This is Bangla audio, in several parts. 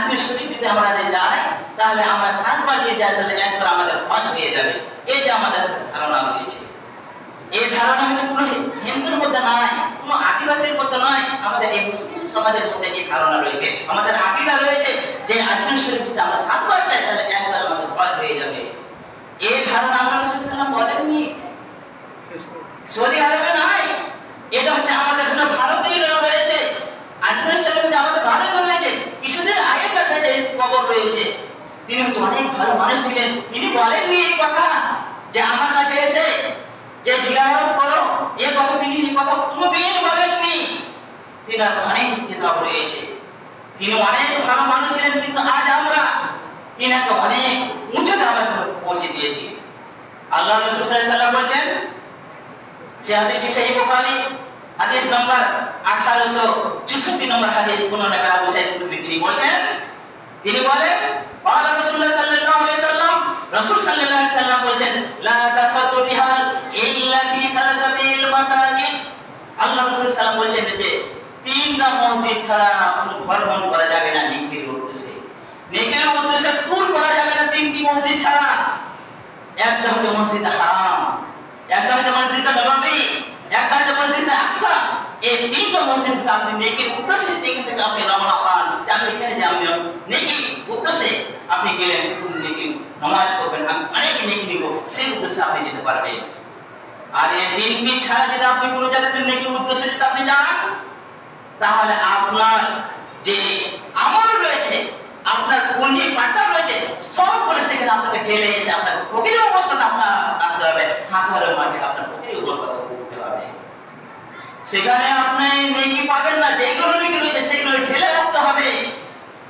আজমির শরীফ যদি আমরা যাই তাহলে আমরা 7 বার দিয়ে যাই তাহলে একবার আমাদের হজ হয়ে যাবে। এই যে আমাদের ধারণা রয়েছে, এই ধারণা হচ্ছে কোনো হিন্দুর মধ্যে নয়, কোনো আদিবাসীর মধ্যে নয়, আমাদের এই মুসলিম সমাজের মধ্যে এই ধারণা রয়েছে। আমাদের আকীদা রয়েছে যে আজমির শরীফ যদি আমরা 7 বার যাই তাহলে একবার আমাদের হজ হয়ে যাবে। এই ধারণা আল্লাহ রাসূল সাল্লাল্লাহু আলাইহি ওয়াসাল্লাম বলেননি, সৌদি আরবে নাই, এটা হচ্ছে আমাদের ভারতেই রয়েছে। আজমির শরীফ আমাদের ভারতে রয়েছে, কিছুদিন আগেকার কাছে খবর রয়েছে। তিনি হচ্ছে অনেক ভালো মানুষ ছিলেন, তিনি বলেননি এই কথা যে আমার কাছে এসে যে জিয়ারত করো, এই কথা তিনি এই কথা কোনোদিন বলেননি। তিনি অনেক কিতাব রয়েছে, তিনি অনেক ভালো মানুষ ছিলেন, কিন্তু আজ আমরা তিনাকে অনেক উঁচু দামে পৌঁছে দিয়েছি। আল্লাহ রাসূল সাল্লাল্লাহু আলাইহি ওয়াসাল্লাম বলেন, সে হাদিসটি সহিহ বুখারী হাদিস নাম্বার 1864 নম্বর হাদিস, বর্ণনা করা আবু সাঈদ খুদরি তিনি বলেন আল্লাহ রাসূলুল্লাহ সাল্লাল্লাহু আলাইহি ওয়াসাল্লাম, রাসূল সাল্লাল্লাহু আলাইহি ওয়াসাল্লাম বলেন, লা তাসাতু বিহাল ইল্লা ফি সালাসাবিল মাসাজিদ। আল্লাহ রাসূল সাল্লাল্লাহু আলাইহি ওয়াসাল্লাম বলেন যে তিনটা মসজিদ ছাড়া কোনো ভ্রমণ করা যাবে না নেকির উদ্দেশ্যে। নেকির উদ্দেশ্যে ট্যুর করা যাবে না তিনটি মসজিদ ছাড়া। একটা হচ্ছে মসজিদ হারাম, একটা হচ্ছে মসজিদ নববী, একটা হচ্ছে মসজিদ আকসা। এই তিনটা মসজিদ আপনি নেকির উদ্দেশ্যে এখান থেকে আপনি রওনা পান, যে আপনি এখানে যে আপনি নেকির উদ্দেশ্যে আপনি গেলেন, নেকি নামাজ পড়বেন, অনেক নেকি নিব, সেই উদ্দেশ্যে আপনি যেতে পারবেন। আর এই তিনটি ছাড়া যদি আপনি কোনো জায়গাতে নেকির উদ্দেশ্যে যদি আপনি যান, তাহলে আপনার যে আমল রয়েছে, আপনার পুঁজি পাটা রয়েছে, সব করে সেখানে আপনাকে ঠেলে এসে আপনার ফকির অবস্থাতে আপনার আসতে হবে, হাসরের মাঠে আপনার ফকির অবস্থাতে উঠতে হবে। সেখানে আপনি নেকি পাবেন না, যেগুলো নেকি রয়েছে সেগুলো ঠেলে আসতে হবে।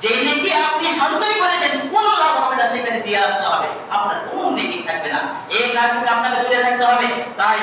যে নেকি আপনি সঞ্চয় করেছেন কোনো লাভ হবে না, সেখানে দিয়ে আসতে হবে, আপনার কোনো নেকি থাকবে না। এই কাজ থেকে আপনাকে দূরে থাকতে হবে। তাই